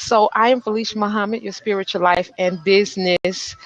So I am Felicia Muhammad, your spiritual life and business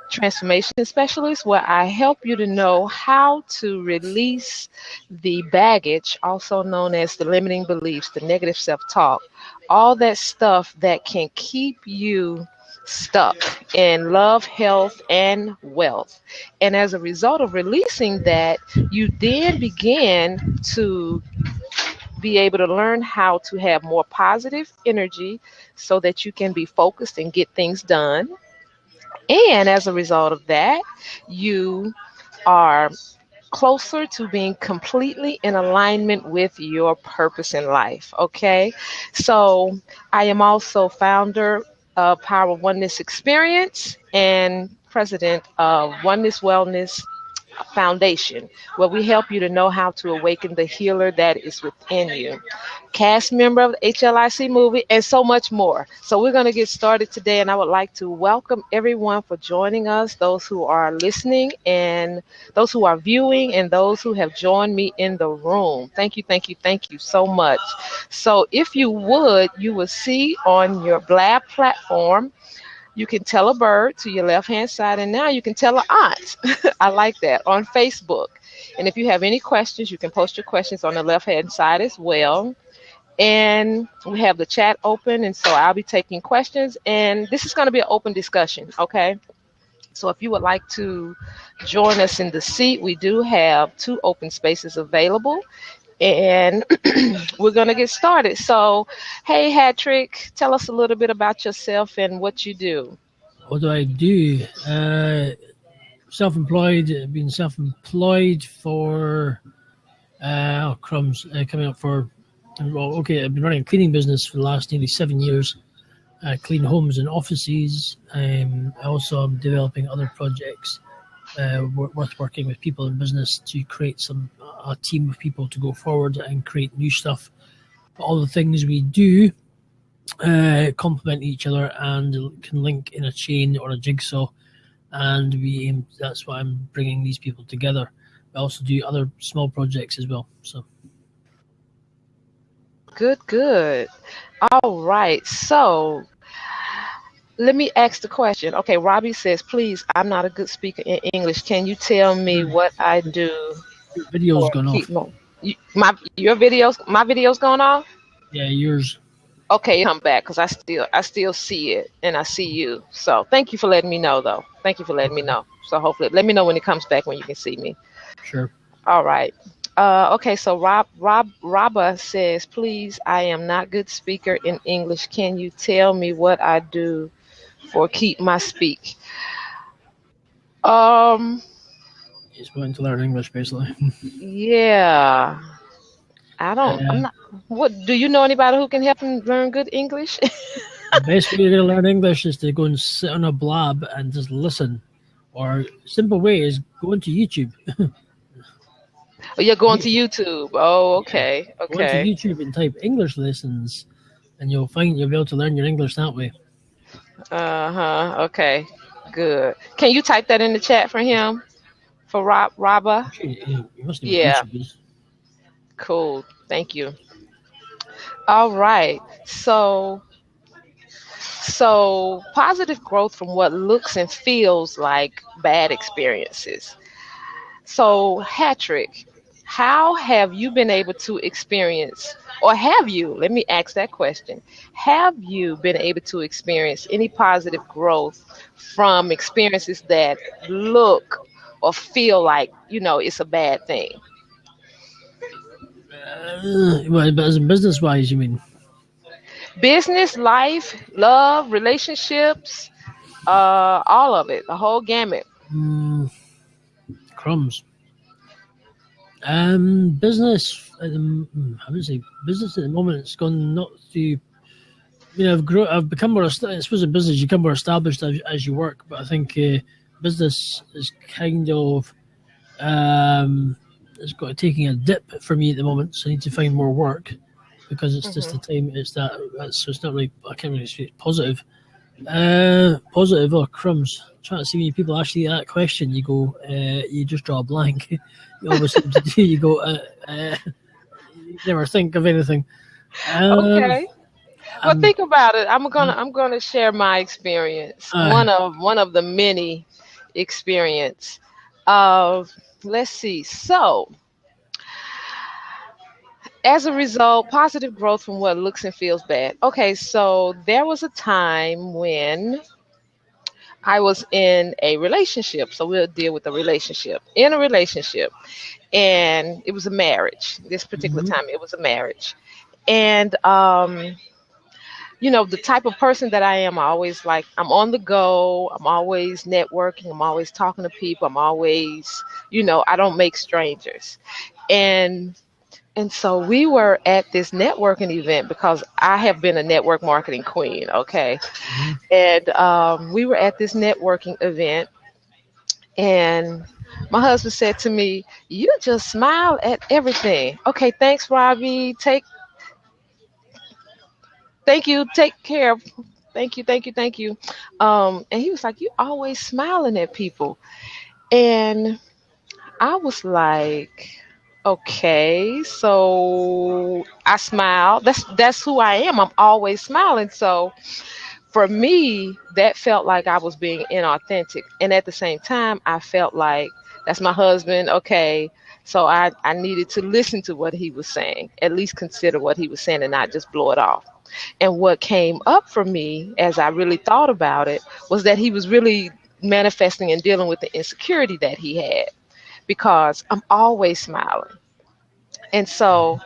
transformation specialist, where I help you to know how to release the baggage, also known as the limiting beliefs, the negative self-talk, all that stuff that can keep you stuck in love, health, and wealth. And as a result of releasing that, you then begin to be able to learn how to have more positive energy so that you can be focused and get things done. And as a result of that, you are closer to being completely in alignment with your purpose in life. Okay. So I am also founder of Power of Oneness Experience and president of Oneness Wellness Foundation, where we help you to know how to awaken the healer that is within you. Cast member of the HLIC movie, and so much more. So we're going to get started today, and I would like to welcome everyone for joining us, those who are listening and those who are viewing and those who have joined me in the room. Thank you, thank you, thank you so much. So if you would, you will see on your Blab platform, you can tell a bird to your left-hand side, and now you can tell an aunt. I like that, on Facebook. And if you have any questions, you can post your questions on the left-hand side as well. And we have the chat open, and so I'll be taking questions. And this is going to be an open discussion, okay? So if you would like to join us in the seat, we do have 2 open spaces available. And we're going to get started. So, hey, Hattrick, tell us a little bit about yourself and what you do. What do I do? Self-employed. I've been self-employed for, coming up for, I've been running a cleaning business for the last nearly 7 years. Clean homes and offices. I also am developing other projects worth working with people in business to create a team of people to go forward and create new stuff. All the things we do complement each other and can link in a chain or a jigsaw, and that's why I'm bringing these people together. I also do other small projects as well. So Good. All right. So let me ask the question. Okay, Robbie says, please, I'm not a good speaker in English. Can you tell me what I do? Your video's gone off. My video's gone off? Yeah, yours. Okay, come back, because I still see it and I see you. So thank you for letting me know, though. Thank you for letting me know. So hopefully, let me know when it comes back, when you can see me. Sure. All right. Okay, so Rabba says, please, I am not good speaker in English. Can you tell me what I do for keep my speak? He's wanting to learn English, basically. Yeah. I'm not. What do you know anybody who can help him learn good English? The best way to learn English is to go and sit on a blab and just listen. Or simple way is go into YouTube. Oh, you're going to YouTube. Oh, okay. Go into YouTube and type English lessons, and you'll be able to learn your English that way. Okay. Good. Can you type that in the chat for him? For Rabba? You must know Yeah. what YouTube is. Cool. Thank you. All right. So positive growth from what looks and feels like bad experiences. So, Hattrick, how have you been able to experience, or let me ask that question, have you been able to experience any positive growth from experiences that look or feel like, it's a bad thing? But as in business-wise, you mean? Business, life, love, relationships, all of it, the whole gamut. Crumbs. Business, I would say business at the moment, it's gone not to, I've become more, I suppose in business you become more established as you work, but I think business is kind of, it's got taking a dip for me at the moment, so I need to find more work, because it's just the time, so it's not really, I can't really say it's positive. Positive, crumbs. Trying to see when people ask you that question, you go, you just draw a blank. You always seem to do, you go, you never think of anything. Okay. Well, think about it. I'm gonna share my experience. uh, One of the many experience of, let's see. So as a result, positive growth from what looks and feels bad. Okay, so there was a time when I was in a relationship. So we'll deal with a relationship. In a relationship, and it was a marriage. This particular mhm. time, it was a marriage. And the type of person that I am, I always like, I'm on the go, I'm always networking, I'm always talking to people, I'm always, I don't make strangers. And so we were at this networking event because I have been a network marketing queen, okay? Mhm. And we were at this networking event, and my husband said to me, "You just smile at everything." Okay, thanks, Robbie. Thank you. Take care. Thank you, thank you, thank you. And he was like, "You always smiling at people." And I was like, "Okay." So I smiled. That's who I am. I'm always smiling. So for me, that felt like I was being inauthentic. And at the same time, I felt like that's my husband. Okay. So I needed to listen to what he was saying, at least consider what he was saying and not just blow it off. And what came up for me as I really thought about it was that he was really manifesting and dealing with the insecurity that he had, because I'm always smiling. And so,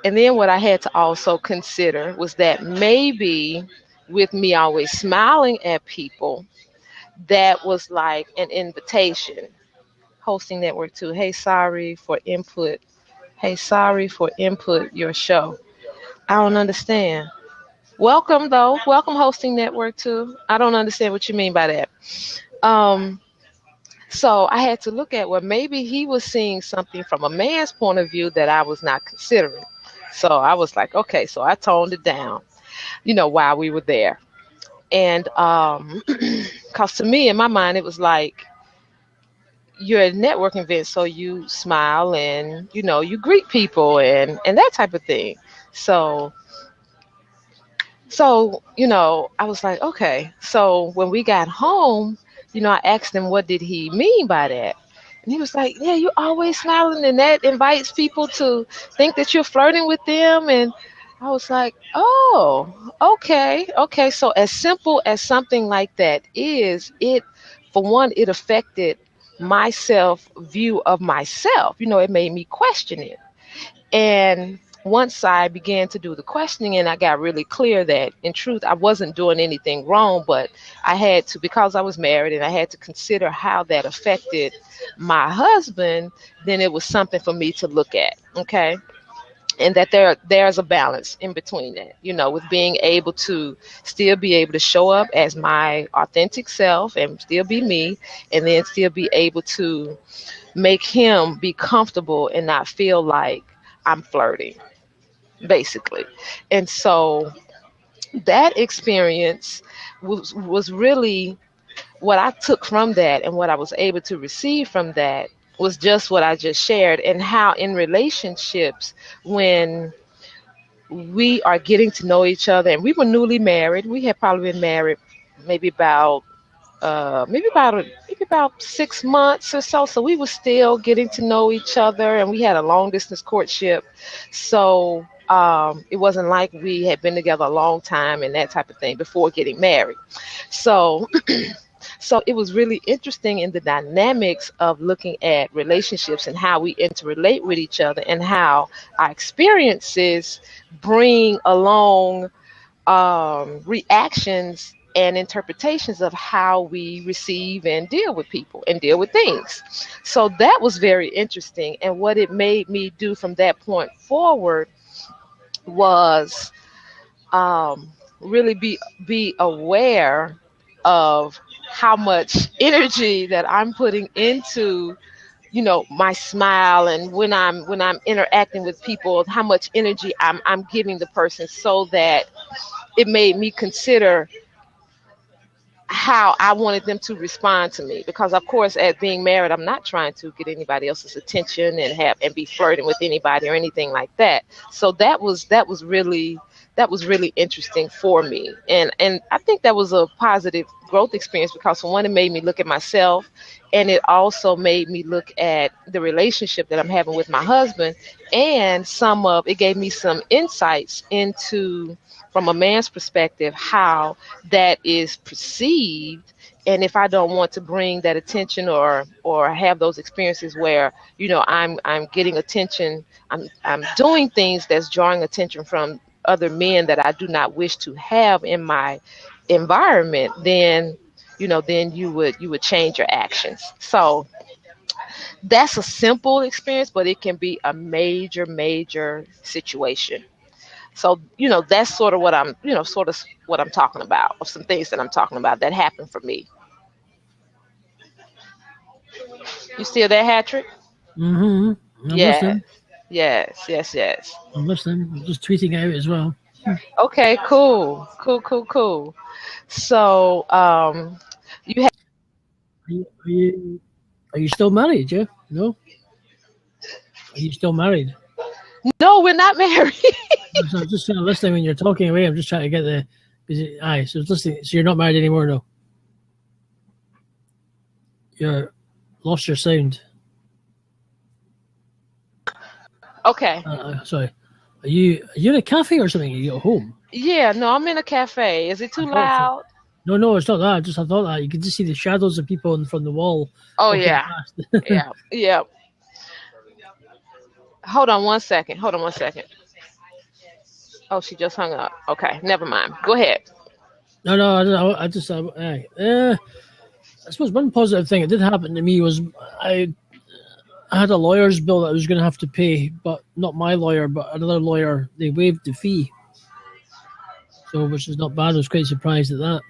and then what I had to also consider was that maybe with me always smiling at people, that was like an invitation. Hosting network too. Hey, sorry for input. Hey, sorry for input your show. I don't understand. Welcome though. Welcome hosting network too. I don't understand what you mean by that. Um, so I had to look at, well, maybe he was seeing something from a man's point of view that I was not considering. So I was like, okay, so I toned it down, while we were there. And because to me, in my mind, it was like, you're at a networking event, so you smile and you greet people and that type of thing. So I was like, okay. So when we got home, I asked him what did he mean by that. And he was like, yeah, you always smiling, and that invites people to think that you're flirting with them. And I was like, oh, okay, okay. So as simple as something like that is, it, for one, it affected my self view of myself. It made me question it. And once I began to do the questioning, and I got really clear that in truth I wasn't doing anything wrong, but I had to, because I was married and I had to consider how that affected my husband, then it was something for me to look at. Okay. And that there's a balance in between that, with being able to still be able to show up as my authentic self and still be me, and then still be able to make him be comfortable and not feel like I'm flirting, basically. And so that experience was really what I took from that, and what I was able to receive from that was just what I just shared. And how in relationships, when we are getting to know each other, and we were newly married, we had probably been married maybe about maybe about 6 months or so. So we were still getting to know each other, and we had a long distance courtship. So it wasn't like we had been together a long time and that type of thing before getting married. So so it was really interesting in the dynamics of looking at relationships and how we interrelate with each other, and how our experiences bring along reactions and interpretations of how we receive and deal with people and deal with things. So that was very interesting. And what it made me do from that point forward was really be aware of how much energy that I'm putting into my smile, and when I'm interacting with people, how much energy I'm giving the person, so that it made me consider how I wanted them to respond to me. Because of course, at being married, I'm not trying to get anybody else's attention and be flirting with anybody or anything like that. So that was really that was really interesting for me, and I think that was a positive growth experience because for one, it made me look at myself, and it also made me look at the relationship that I'm having with my husband, and it gave me some insights into, from a man's perspective, how that is perceived, and if I don't want to bring that attention or have those experiences where I'm getting attention, I'm doing things that's drawing attention from other men that I do not wish to have in my environment, then you would change your actions. So that's a simple experience, but it can be a major situation. So that's sort of what I'm talking about, or some things that I'm talking about that happened for me. You still there, Hatrick? Mm-hmm. I'm Yes, listening. yes. I'm listening. I'm just tweeting out as well. Okay, cool. So, you have Are you still married? Yeah. No. Are you still married? no, we're not married. So I'm just kind of listening when you're talking away. I'm just trying to get the. Aye. So it's listening. So you're not married anymore, no. You're lost your sound. Okay. Sorry. Are you in a cafe or something? Are you at home? Yeah, no, I'm in a cafe. Is it I too thought so. loud? No, it's not that. I thought that you could just see the shadows of people from the wall Oh walking yeah, past. yeah. Hold on one second. Oh, she just hung up. Okay, never mind. Go ahead. I suppose one positive thing that did happen to me was I had a lawyer's bill that I was going to have to pay, but not my lawyer, but another lawyer. They waived the fee, so which is not bad. I was quite surprised at that.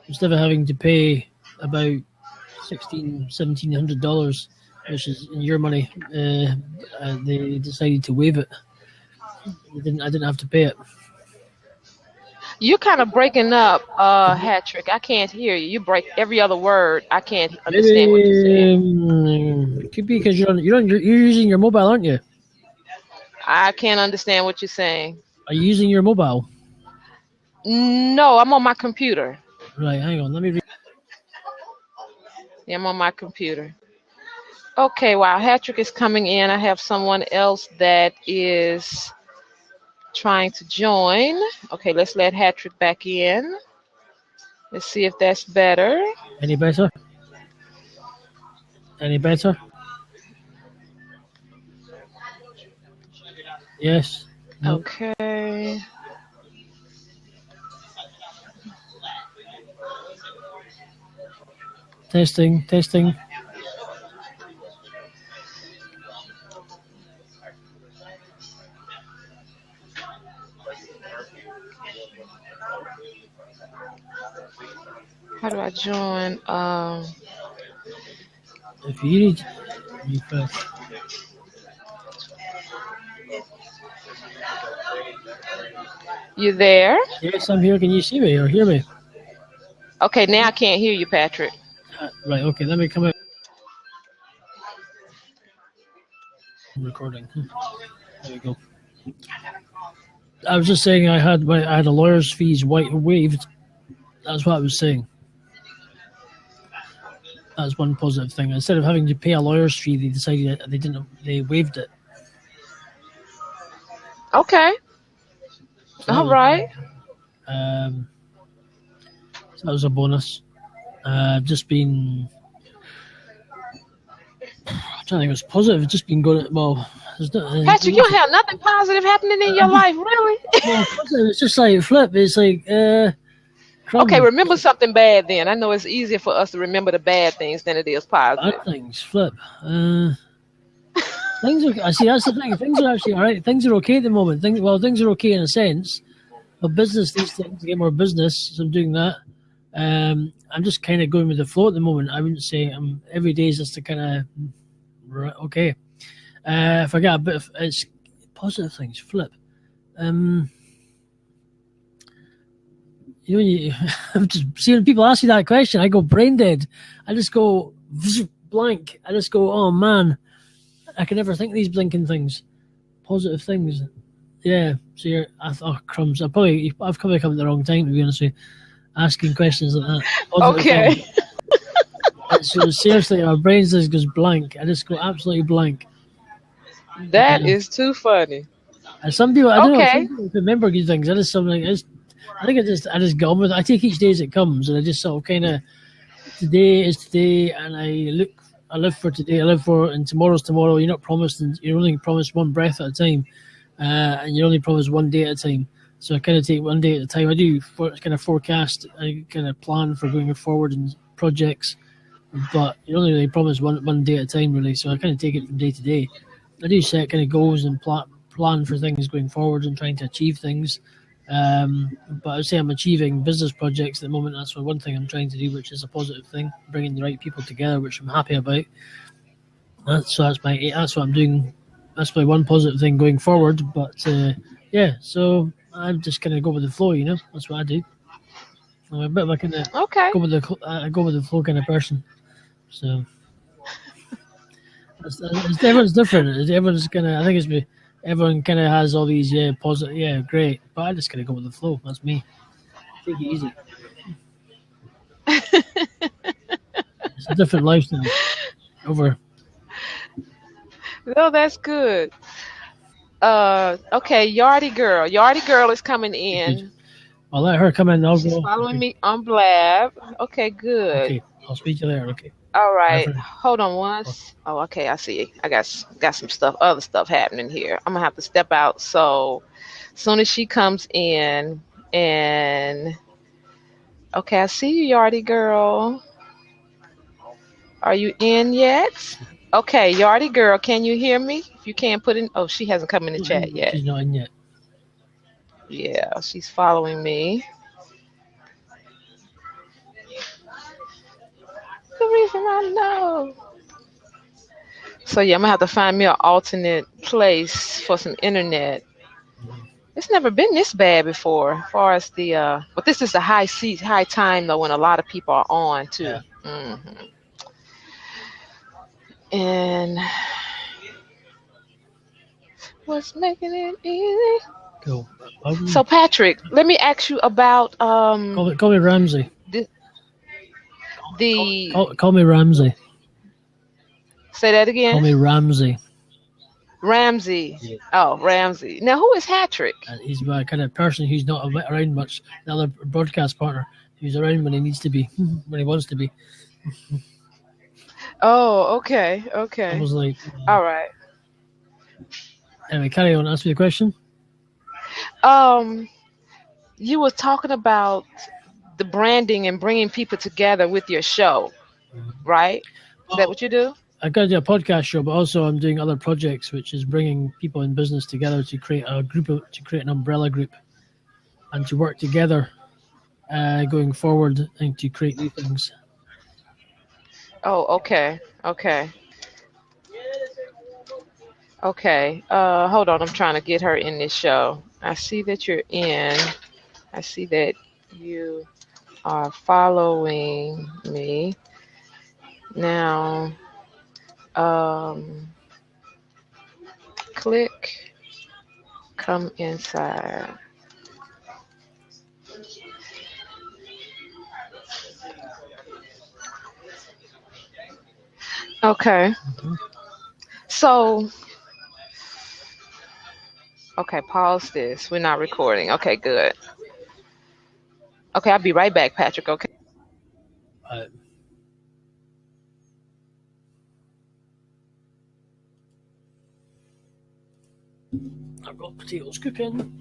Instead of having to pay about $1,700, which is in your money, they decided to waive it. I didn't have to pay it. You're kind of breaking up, Hatrick. I can't hear you. You break every other word. I can't understand what you're saying. It could be because you're using your mobile, aren't you? I can't understand what you're saying. Are you using your mobile? No, I'm on my computer. Right, hang on. Let me. Yeah, I'm on my computer. Okay, while Hatrick is coming in, I have someone else that is trying to join. Okay, let's let Hatrick back in. Let's see if that's better. Any better? Yes. No. Okay. Testing. How do I join? If you need, refresh. You there? Yes, I'm here. Can you see me or hear me? Okay, now I can't hear you, Patrick. Right. Okay. Let me come out. Recording. There we go. I was just saying I had a lawyer's fees waived. That's what I was saying. That's one positive thing. Instead of having to pay a lawyer's fee, they decided they waived it. Okay. So all right. So that was a bonus. Just been. I'm trying to think it was positive. It's just been good. Well, Patrick, you don't have nothing positive happening in your life, really? Well, it's just like flip. It's like. Okay, remember something bad then. I know it's easier for us to remember the bad things than it is positive. Bad things, flip. Things are. I see. That's the thing. Things are actually all right. Things are okay at the moment. Things are okay in a sense. But business these things to get more business. So I'm doing that. I'm just kind of going with the flow at the moment. I wouldn't say every day is just to kind of okay. If I get a bit of it's positive things, flip. I'm just seeing people ask you that question. I go brain dead. I just go blank. I just go, oh man, I can never think of these blinking things. Positive things. Yeah. So I thought crumbs. I've probably come at the wrong time, to be honest with you. Asking questions like that all the time. Okay. So seriously, our brains just goes blank. I just go absolutely blank. That Yeah. is too funny. And some people, I don't know, some Okay. people remember good things. I just something. I think I just get on with it. I take each day as it comes, and I just sort of kind of today is today, and I live for today. I live for, and tomorrow's tomorrow. You're not promised, and you're only promised one breath at a time, and you're only promised one day at a time. So I kind of take one day at a time. I do kind of forecast, I kind of plan for going forward in projects, but you're only really promised one day at a time, really. So I kind of take it from day to day. I do set kind of goals and plan for things going forward and trying to achieve things. But I would say I'm achieving business projects at the moment. That's one thing I'm trying to do, which is a positive thing, bringing the right people together, which I'm happy about. That's what I'm doing. That's my one positive thing going forward. But yeah, so I'm just kind of go with the flow, you know. That's what I do. I'm a bit of a kind of Okay. go with the flow kind of person. So everyone's different. Everyone's kind of. I think everyone kind of has all these positive, great. But I just kind of go with the flow. That's me. Take it easy. It's a different lifestyle. Over. No, that's good. Okay, Yardy Girl. Yardy Girl is coming Good. in. I'll let her come in. I'll She's go. following Okay. me on Blab. Okay, good. Okay. I'll speak to you later. Okay. All Bye right. for now. Hold on once. Oh, okay, I see. I got some stuff, other stuff happening here. I'm gonna have to step out. So as soon as she comes in, and okay, I see you, Yardy Girl. Are you in yet? Okay, Yardy Girl, can you hear me? If you can't put in, oh, she hasn't come in the chat yet. She's not in yet. Yeah, she's following me. The reason I know. So yeah, I'm gonna have to find me an alternate place for some internet. It's never been this bad before, as far as the but this is a high time though when a lot of people are on too. Yeah. And what's making it easy? Cool. So Patrick, let me ask you about Call me Ramsey. the Call me Ramsey. say that Call again. me Ramsey. Ramsey. Yeah. Oh, Ramsey. Now who is Patrick? And he's my kind of person who's not around much. The other broadcast partner who's around when he needs to be, when he wants to be. Oh, okay, I okay. was like, All right. anyway, carry on. Ask me the question. Um, you were talking about the branding and bringing people together with your show, right? Is that what you do? I got to do a podcast show, but also I'm doing other projects, which is bringing people in business together to create to create an umbrella group, and to work together going forward and to create new things. Oh, okay, okay, okay. Hold on, I'm trying to get her in this show. I see that you're in. I see that you are following me now. Um, click, come inside. Okay, so okay, pause this. We're not recording. Okay, good. Okay, I'll be right back, Patrick. Okay. I've got potatoes cooking.